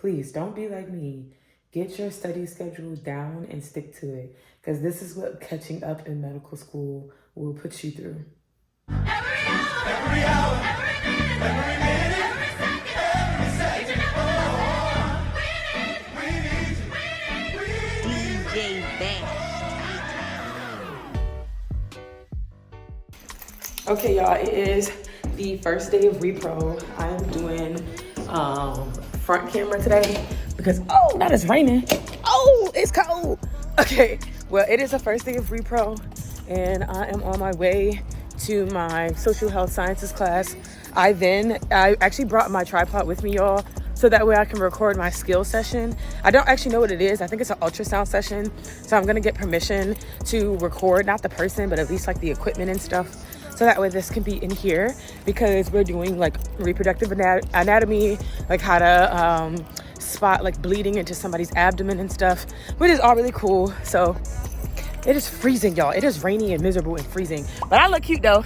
please don't be like me. Get your study schedule down and stick to it, because this is what catching up in medical school will put you through. Every hour, every minute, every second, DJ Best. Okay, y'all, it is the first day of repro. I am doing front camera today because, oh, now it's raining. Oh, it's cold. Okay, well, it is the first day of repro and I am on my way to my social health sciences class. I actually brought my tripod with me, y'all, so that way I can record my skill session. I don't actually know what it is. I think it's an ultrasound session. So I'm gonna get permission to record, not the person, but at least like the equipment and stuff. So that way this can be in here, because we're doing like reproductive anatomy, like how to spot like bleeding into somebody's abdomen and stuff, which is all really cool. So it is freezing, y'all. It is rainy and miserable and freezing, but I look cute though.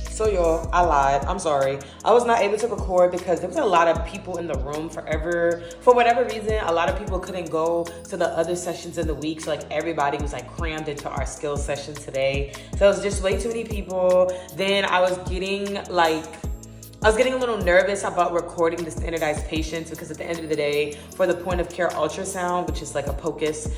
So y'all, I lied. I'm sorry. I was not able to record because there was a lot of people in the room forever. For whatever reason, a lot of people couldn't go to the other sessions in the week. So like everybody was like crammed into our skills session today. So it was just way too many people. Then I was getting a little nervous about recording the standardized patients, because at the end of the day, for the point of care ultrasound, which is like a POCUS,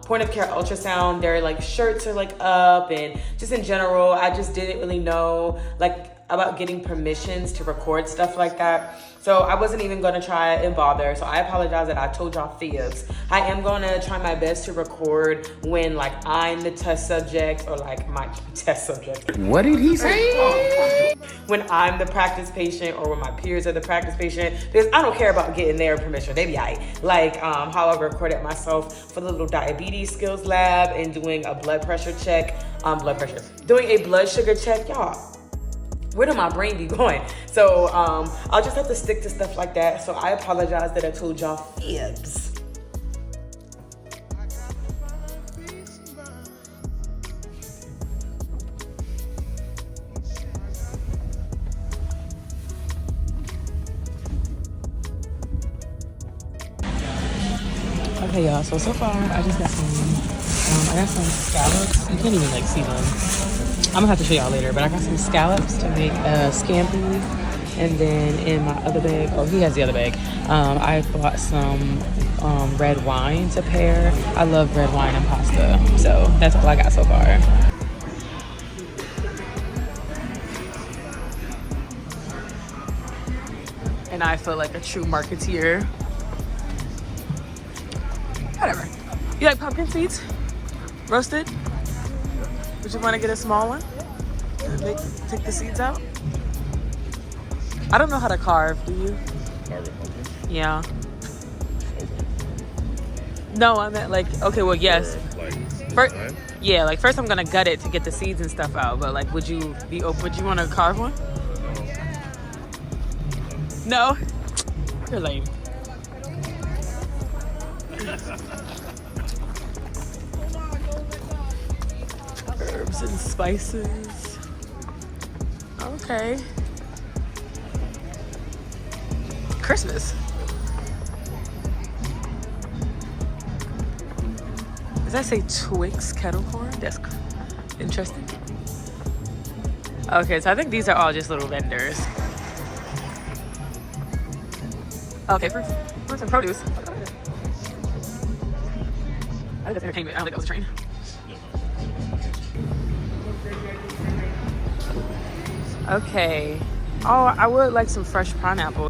point of care ultrasound, their like shirts are like up, and just in general, I just didn't really know like about getting permissions to record stuff like that. So I wasn't even gonna try and bother. So I apologize that I told y'all fibs. I am gonna try my best to record when like I'm the test subject, or like my test subject. What did he say? When I'm the practice patient, or when my peers are the practice patient, because I don't care about getting their permission. They be aight. Like how I recorded myself for the little diabetes skills lab and doing a blood pressure check, doing a blood sugar check, y'all. Where did my brain be going? So I'll just have to stick to stuff like that. So I apologize that I told y'all fibs. Okay, y'all, so far I just got some scallops. You can't even like see them. I'm gonna have to show y'all later, but I got some scallops to make scampi. And then in my other bag, oh, he has the other bag, I bought some red wine to pair. I love red wine and pasta, so that's all I got so far. And I feel like a true marketeer. Whatever. You like pumpkin seeds? Roasted? Would you want to get a small one? And take the seeds out? I don't know how to carve, do you? Carve a pumpkin? Yeah. No, I meant like, okay, well, yes. First, yeah, like first I'm gonna gut it to get the seeds and stuff out, but like, would you want to carve one? No? You're lame. Herbs and spices. Okay. Christmas. Does that say Twix kettle corn? That's interesting. Okay, so I think these are all just little vendors. Okay, fruits and produce. I think that's entertainment. I don't think that was a train. Okay. Oh, I would like some fresh pineapple.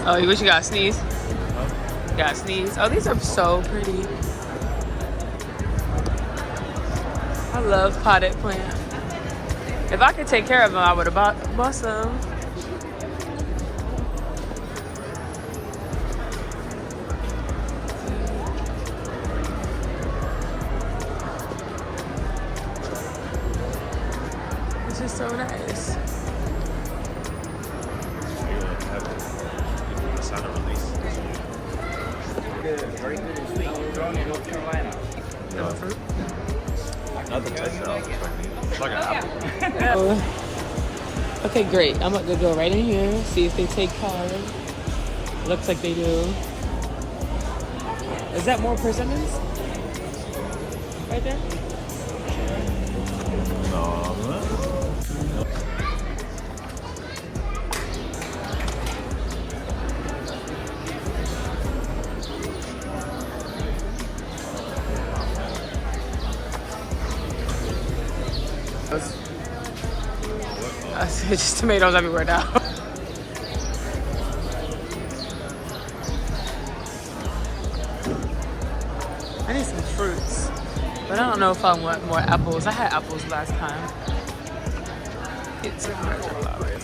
Oh, you wish you got a sneeze? You got a sneeze? Oh, these are so pretty. I love potted plants. If I could take care of them, I would have bought some. very good and sweet. Grown in North Carolina. Devil fruit. Nothing tastes at all. It's like an apple. Okay, great. I'm about to go right in here, see if they take card. Looks like they do. Is that more persimmons? Right there? No. It's just tomatoes everywhere now. I need some fruits, but I don't know if I want more apples. I had apples last time. Get some regular flowers.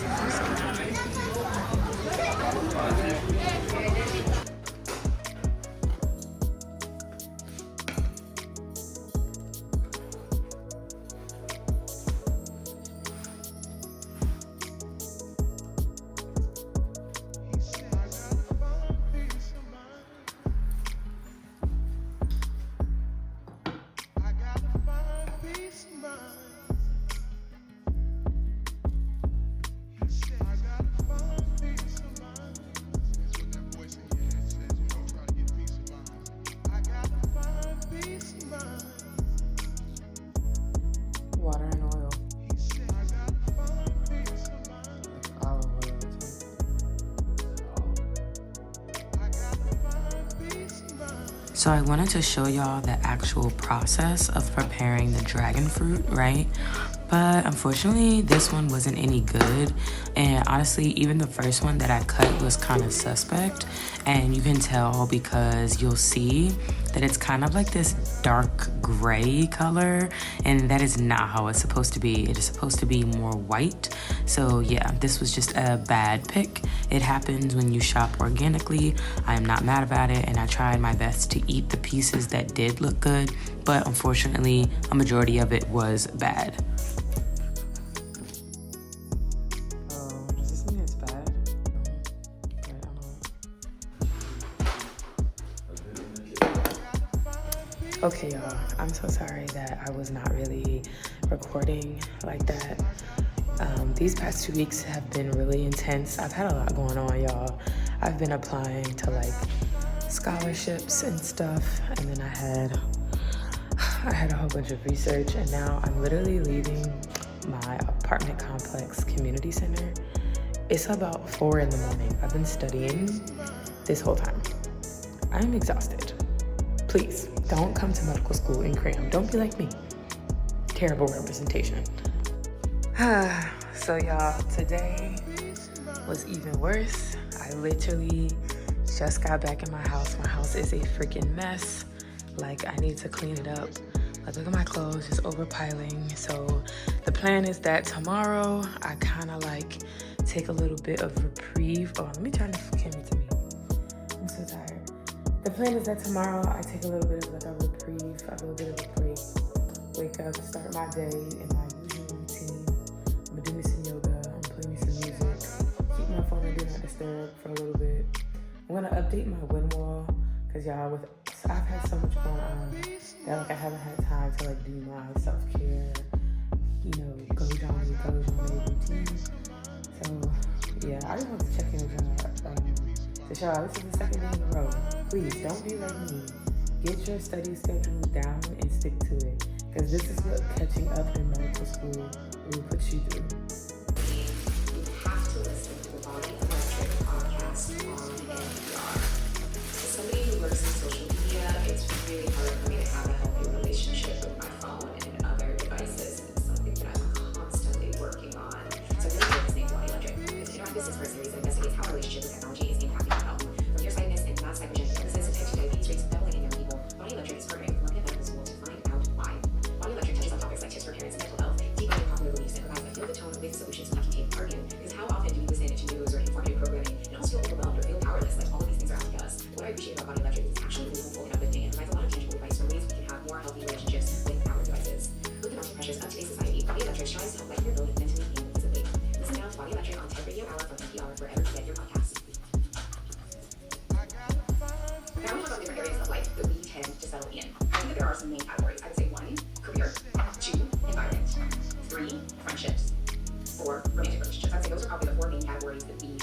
Water and oil. Olive oil too. So I wanted to show y'all the actual process of preparing the dragon fruit, right? But unfortunately, this one wasn't any good. And honestly, even the first one that I cut was kind of suspect. And you can tell because you'll see that it's kind of like this dark gray color. And that is not how it's supposed to be. It is supposed to be more white. So yeah, this was just a bad pick. It happens when you shop organically. I am not mad about it. And I tried my best to eat the pieces that did look good. But unfortunately, a majority of it was bad. Okay, y'all, I'm so sorry that I was not really recording like that. These past 2 weeks have been really intense. I've had a lot going on, y'all. I've been applying to like scholarships and stuff, and then I had a whole bunch of research, and now I'm literally leaving my apartment complex community center. It's about 4 in the morning. I've been studying this whole time. I'm exhausted. Please, don't come to medical school and cram. Don't be like me. Terrible representation. So y'all, today was even worse. I literally just got back in my house. My house is a freaking mess. Like, I need to clean it up. Like, look at my clothes, just overpiling. So the plan is that tomorrow I kind of like take a little bit of reprieve. Oh, let me turn the camera to me. I'm so tired. The plan is that tomorrow I take a little bit of like a reprieve, a little bit of a break. Wake up, start my day in my usual routine. I'm gonna do me some yoga, I'm gonna play me some music, keep my phone on Do Not Disturb for a little bit. I'm gonna update my win wall, cause y'all, I've had so much going on that like I haven't had time to like do my self-care, you know, go Johnny routine. So yeah, I just want to check in with y'all. So y'all, this is the second day in a row. Please don't be like me. Get your study schedule down and stick to it. Because this is what catching up in medical school will put you through. You have to listen to the Body Electric podcast on NPR. As somebody who works in social media, it's really hard for me to have a healthy relationship with my phone and other devices. It's something that I'm constantly working on. So I'm really listening to Body Electric. It's an interactive business for a series that investigates how our relationship with technology is impacting our health. From nearsightedness and mass hypergenesis to type 2 diabetes rates doubling in young people, Body Electric is partnering with Columbia Medical School to find out why. Body Electric touches on topics like tips for parents and mental health, debugging popular beliefs, and provides a feel-good tone with some main categories. I would say 1, career, 2, environment, 3, friendships, 4, romantic relationships. I'd say those are probably the 4 main categories that we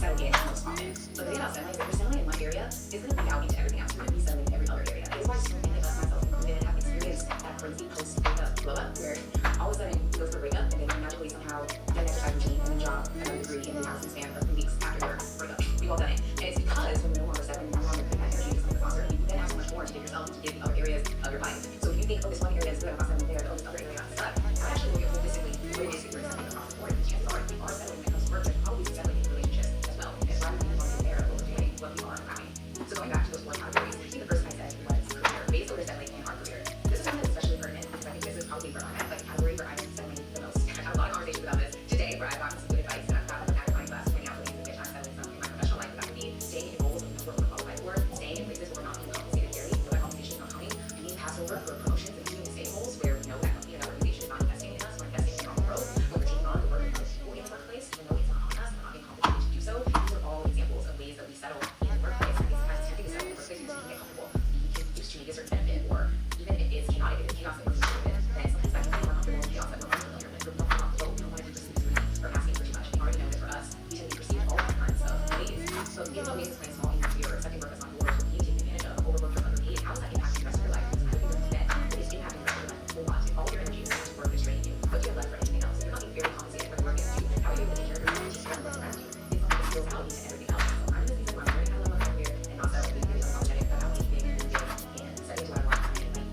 settle in most often. But the thing about settling is if you're settling in one area, it's going to bleed out into everything else. You're going to be settling in every other area. That is why so many of us, myself included, have experienced that crazy post-breakup blow-up where all of a sudden you go through a breakup and then you magically somehow get an exercise routine and a job and a degree in the housing span of 3 weeks after your breakup. We've all done it. And it's because when you're no longer settling, you're no longer putting that energy into something that's not serving you, you then have so much more to give yourself to give the other areas of your life. So if you think, oh, this one area is good, I'm not settling there, oh, this other area I'm stuck, I actually look at holistically what it is that you're accepting across the board. Because chances are, if we are settling when it comes to work, there's probably settling in relationships as well. It's rather than being aware of what we're doing, what we are having. So going back to those 4 categories, I think the first I said was career. Based on settling in our career. This is something that's especially pertinent because I think this is probably where I'm at, like category where I'm settling the most. I've had a lot of conversations about this today where I've gotten some good advice and I've got like a magnifying glass pointing out the things in which I'm settling some in my professional life. That could be staying in roles that we know we're qualified for, staying in places where we're not being compensated fairly, where that compensation is not coming, being passed over for promotions and continuing to stay in roles where we know that company or that organization is not investing in us or investing in our growth, when we're taking on the burden of other people in the workplace, even though it's not on us, we're not being compensated to do so. These are all examples of ways that we settle in the workplace. And sometimes it's tempting to settle in the workplace because you can get comfortable. You can use to a certain benefit, or even if it's chaotic, if it's chaos that we're familiar with, then sometimes that can be more comfortable than chaos that we're unfamiliar with. We're more comfortable, we don't want to be perceived as or asking for too much. We already know that for us, we tend to be perceived all different kinds of ways. So given the ways it's playing small in your career, accepting work that's not yours, or being taken advantage of, overworked or underpaid, how is that impacting the rest of your life? Because I think it's that it is impacting the rest of your life a whole lot. If all your energy is going to work that's draining you, what do you have left for anything else? If you're not being very compensated for the work that you do, how are you able to take care of yourself and take care of what's around you? It's something that spills out into everything else. So I'm just thinking about very high level career and not settling, being really unapologetic about anything and moving and setting to what I want and like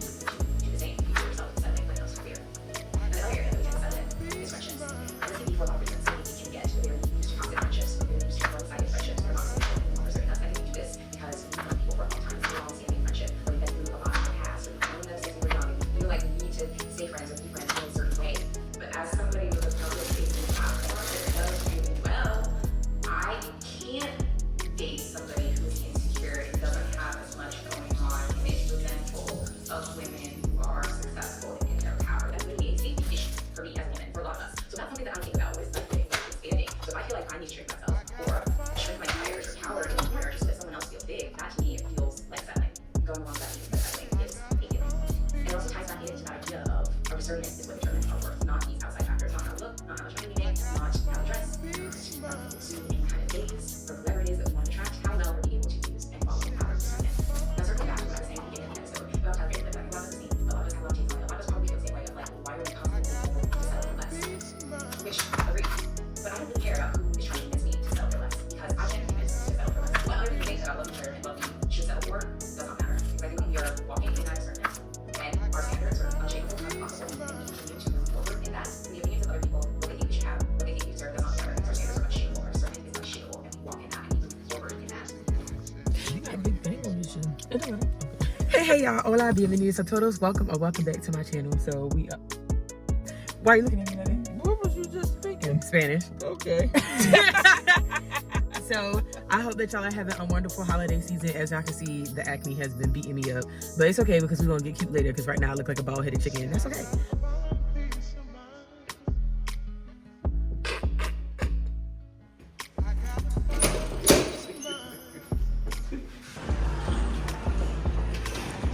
do the same for yourself, settling when it comes to career. And the other area that we tend to settle in is friendships. And this can be for a lot of reasons. Some people can get to where they're used to toxic friendships, or they're used to one-sided friendships. They're not social and longer serving us. I think we do this because we know people for a long time. So we're all seeing a friendship, or we've been through a lot in the past, or we've known them since we were young, and we feel like we need to stay friends or be friends in a certain way. But as somebody with a public facing platform that does really well, I can't date somebody who's insecure and doesn't have as much going on and is resentful of women who are successful and in their power. That's really a safety issue for me as a woman, for a lot of us. So that's something that I'm thinking about with like expanding. So if I feel like I need to shrink myself or shrink my tires or cower in the corner just so that someone else feels big, that to me it feels like settling. Going along that means that settling is faking. And it also ties back into that idea of our discernment is what determines our worth, not these outside factors, not how we look, not how much money we make, not how we dress, not to any kind of dates or whoever it is that we want to attract, how well we're able to use and follow the power of discernment. Now circling back to what I was saying at the beginning of the episode about targeting, like a lot of us need, a lot of us have a lot of takes on it, a lot of us probably feel the same way of like, why are we constantly able to settle for less? Which, agree. But I don't really care about who is trying to convince me to settle for less, because I can't convince you to settle for less. What other people think that I love you and love you should settle for does not matter. Because I think when we are walking in that discernment and our standards are unshakable as possible, and we continue to move forward in that, in the opinions of other people, what they think we should have, what they think we deserve does not matter. Because our standards are unshakable, our discernment is unshakable, and we walk in that and we move forward in that. You got a big bang on this shit. Hey y'all, hola, bienvenidos a todos. Welcome or welcome back to my channel. So we why are you looking at me like that? What was you just speaking? Spanish. Okay. So I hope that y'all are having a wonderful holiday season. As y'all can see, the acne has been beating me up, but it's okay because we're gonna get cute later. Because right now I look like a bald-headed chicken. That's okay.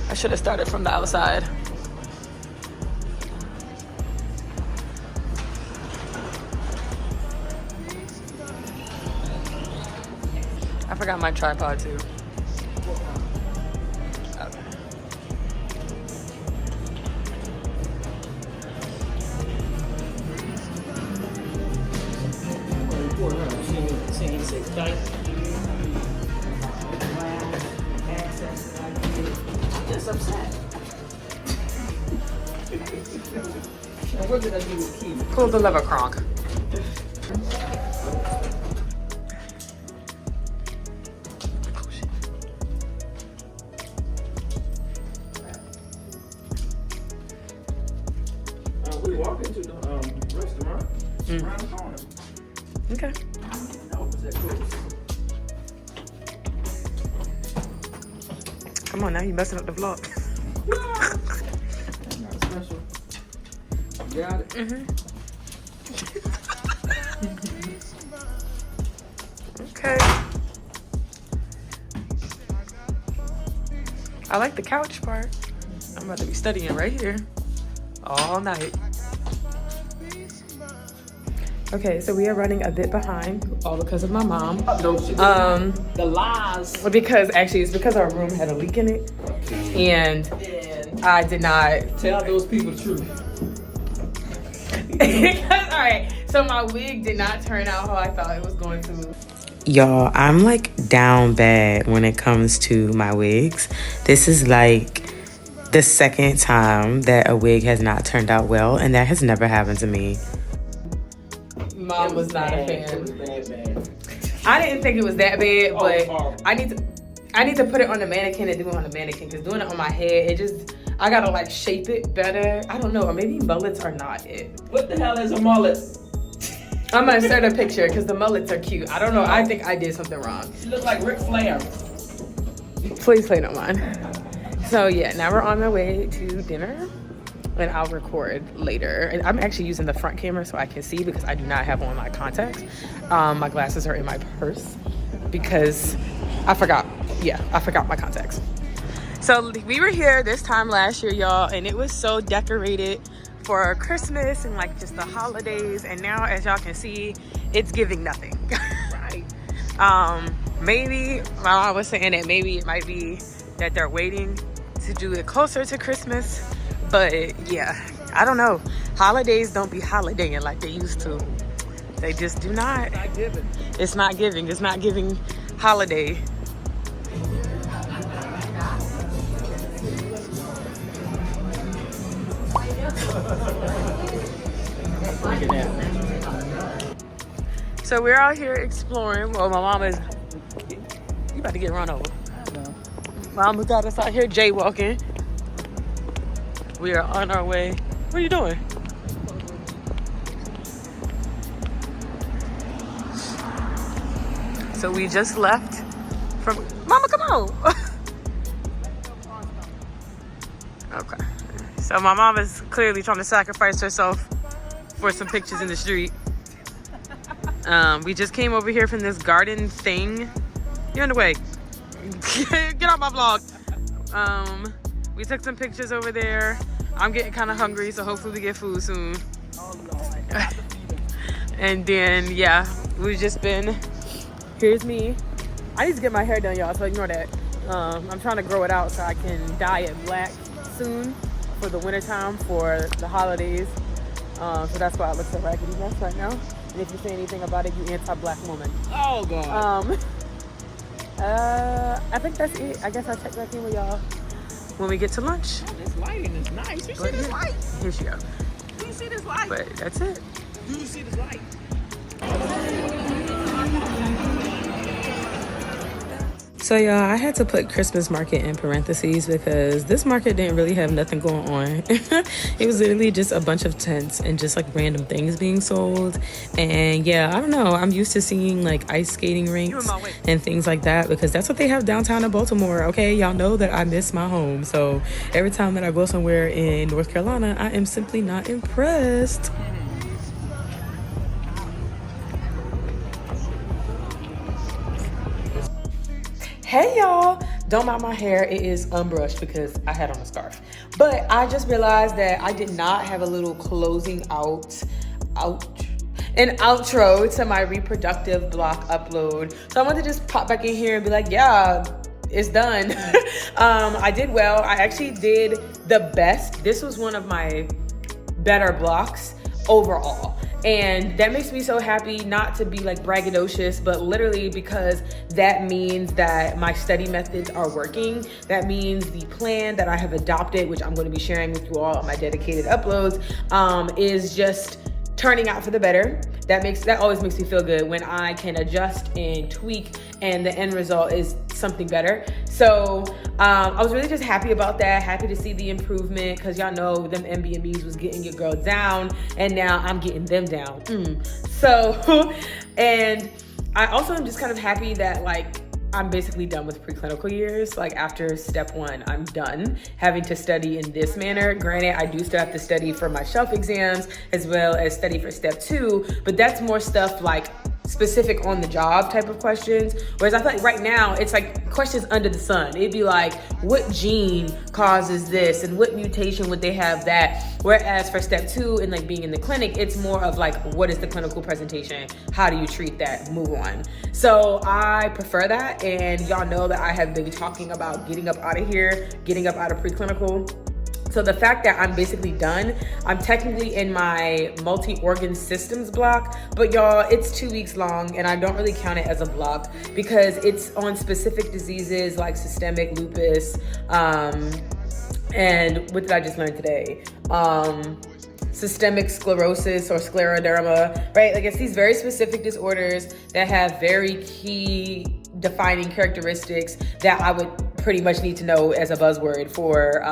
I should have started from the outside. I forgot my tripod too. Okay. Just upset. What did I do with Keith? Pull the lever, Kronk. We walked into the restaurant around the corner. Okay. I didn't even know it was that close. Come on now, you messing up the vlog. Not special. You got it? Okay. I like the couch part. I'm about to be studying right here all night. Okay, so we are running a bit behind, all because of my mom. The lies. Because actually, it's because our room had a leak in it, and I did not Tell those people the truth. All right, so my wig did not turn out how I thought it was going to. Y'all, I'm like down bad when it comes to my wigs. This is like the second time that a wig has not turned out well, and that has never happened to me. Mom was not a fan. It was bad. I didn't think it was that bad, but Oh. I need to put it on the mannequin and do it on the mannequin, because doing it on my head, it just, I gotta like shape it better. I don't know, or maybe mullets are not it. What the hell is a mullet? I'm gonna insert a picture because the mullets are cute. I don't know, I think I did something wrong. She look like Ric Flair. Please play no mind. So yeah, now we're on our way to dinner, and I'll record later. And I'm actually using the front camera so I can see, because I do not have on my contacts. My glasses are in my purse because I forgot my contacts. So we were here this time last year, y'all, and it was so decorated for Christmas and like just the holidays. And now, as y'all can see, it's giving nothing. Right. Maybe my mom was saying that maybe it might be that they're waiting to do it closer to Christmas. But yeah, I don't know. Holidays don't be holidaying like they used to. They just do not. Not giving. It's not giving. It's not giving holiday. So we're out here exploring. Well, my mom is. You about to get run over. Mama got us out here jaywalking. We are on our way. What are you doing? So we just left from. Mama, come on. Okay. So my mom is clearly trying to sacrifice herself for some pictures in the street. We just came over here from this garden thing. You're in the way. Get out my vlog. We took some pictures over there. I'm getting kind of hungry, so hopefully we get food soon. Oh Lord. And then yeah, we've just been. Here's me. I need to get my hair done, y'all, so ignore that. I'm trying to grow it out so I can dye it black soon for the wintertime for the holidays. So that's why it looks a raggedy mess right now. And if you say anything about it, you anti-black woman. Oh God. I think that's it. I guess I'll check back in with y'all when we get to lunch. Oh, this lighting is nice. You see this light? Here she goes. Do you see this light? But that's it. Do you see this light? So y'all, I had to put Christmas market in parentheses because this market didn't really have nothing going on. It was literally just a bunch of tents and just like random things being sold. And yeah, I don't know. I'm used to seeing like ice skating rinks and things like that because that's what they have downtown in Baltimore. Okay, y'all know that I miss my home. So every time that I go somewhere in North Carolina, I am simply not impressed. Hey y'all, don't mind my hair, it is unbrushed because I had on a scarf. But I just realized that I did not have a little closing an outro to my reproductive block upload. So I wanted to just pop back in here and be like, yeah, it's done. I did well. I actually did the best. This was one of my better blocks overall. And that makes me so happy, not to be like braggadocious, but literally because that means that my study methods are working. That means the plan that I have adopted, which I'm going to be sharing with you all on my dedicated uploads, is just turning out for the better. That always makes me feel good when I can adjust and tweak and the end result is something better. So I was really just happy about that, happy to see the improvement, because y'all know them MBMEs was getting your girl down and now I'm getting them down. So, and I also am just kind of happy that like I'm basically done with preclinical years. Like after step 1, I'm done having to study in this manner. Granted, I do still have to study for my shelf exams as well as study for step 2, but that's more stuff like specific on the job type of questions. Whereas I feel like right now it's like questions under the sun. It'd be like, what gene causes this and what mutation would they have that? Whereas for step 2 and like being in the clinic, it's more of like, what is the clinical presentation? How do you treat that? Move on. So I prefer that. And y'all know that I have been talking about getting up out of here, getting up out of preclinical. So the fact that I'm basically done, I'm technically in my multi-organ systems block, but y'all, it's 2 weeks long and I don't really count it as a block because it's on specific diseases like systemic lupus, and what did I just learn today? Systemic sclerosis or scleroderma, right? Like it's these very specific disorders that have very key defining characteristics that I would pretty much need to know as a buzzword for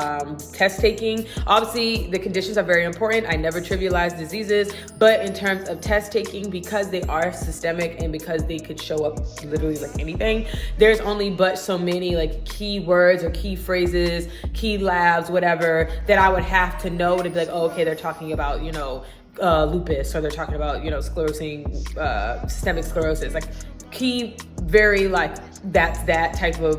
test taking. Obviously, the conditions are very important. I never trivialize diseases, but in terms of test taking, because they are systemic and because they could show up literally like anything, there's only but so many like key words or key phrases, key labs, whatever, that I would have to know to be like, oh, okay, they're talking about, you know, lupus, or they're talking about, you know, systemic sclerosis, like key, very like that's that type of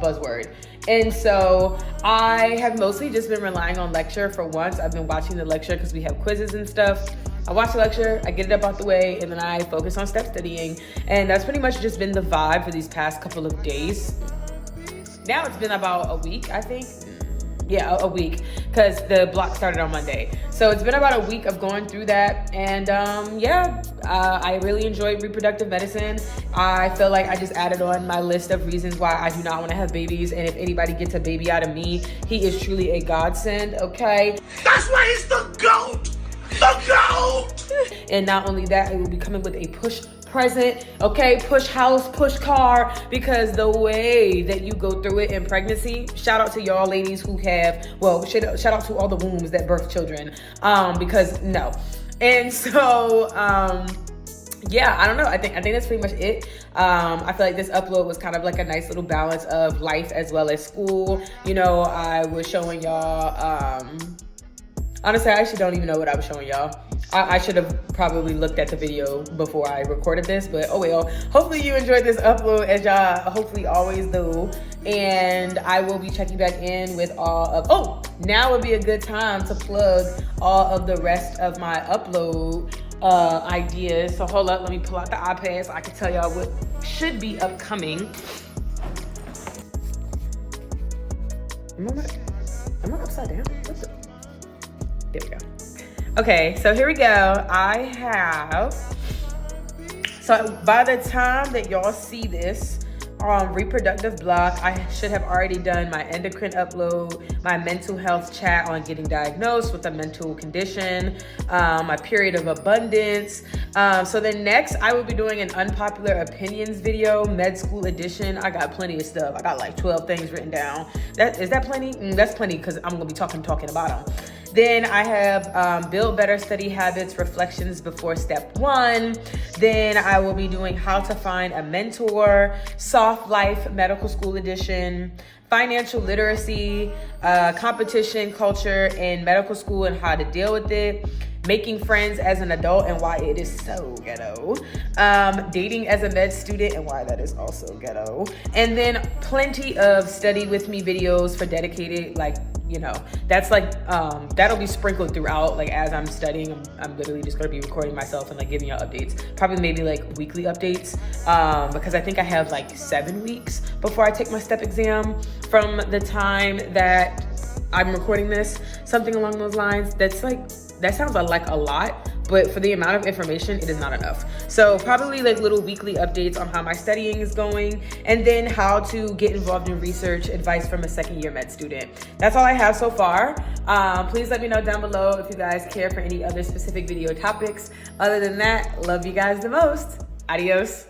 buzzword. And so I have mostly just been relying on lecture for once. I've been watching the lecture because we have quizzes and stuff. I watch the lecture, I get it up out the way, and then I focus on step studying. And that's pretty much just been the vibe for these past couple of days. Now it's been about a week, I think. Yeah, a week, because the block started on Monday. So it's been about a week of going through that. And I really enjoyed reproductive medicine. I feel like I just added on my list of reasons why I do not want to have babies. And if anybody gets a baby out of me, he is truly a godsend, okay? That's why he's the GOAT! The GOAT! And not only that, it will be coming with a push present, okay, push house, push car, because the way that you go through it in pregnancy, shout out to y'all ladies who have, well, shout out to all the wombs that birth children, because no. And so, yeah, I don't know. I think that's pretty much it. I feel like this upload was kind of like a nice little balance of life as well as school. You know, I was showing y'all, honestly, I actually don't even know what I was showing y'all. I should have probably looked at the video before I recorded this, but oh well. Hopefully you enjoyed this upload, as y'all hopefully always do. And I will be checking back in with all of, now would be a good time to plug all of the rest of my upload ideas. So hold up, let me pull out the iPad so I can tell y'all what should be upcoming. Am I upside down? There we go. Okay, so here we go. So by the time that y'all see this reproductive block, I should have already done my endocrine upload, my mental health chat on getting diagnosed with a mental condition, my period of abundance. So then next I will be doing an unpopular opinions video, med school edition. I got plenty of stuff. I got like 12 things written down. Is that plenty? That's plenty, because I'm gonna be talking about them. Then I have Build Better Study Habits, Reflections Before Step 1. Then I will be doing How to Find a Mentor, Soft Life Medical School Edition, Financial Literacy, Competition Culture in Medical School and How to Deal with It, Making Friends as an Adult and Why It Is So Ghetto, Dating as a Med Student and Why That Is Also Ghetto, and then plenty of Study With Me videos for dedicated, like, you know, that's like, that'll be sprinkled throughout, like as I'm studying. I'm literally just gonna be recording myself and like giving y'all updates, probably maybe like weekly updates, because I think I have like 7 weeks before I take my step exam from the time that I'm recording this, something along those lines. That sounds like a lot, but for the amount of information, it is not enough. So probably like little weekly updates on how my studying is going, and then how to get involved in research, advice from a second-year med student. That's all I have so far. Please let me know down below if you guys care for any other specific video topics. Other than that, love you guys the most. Adios.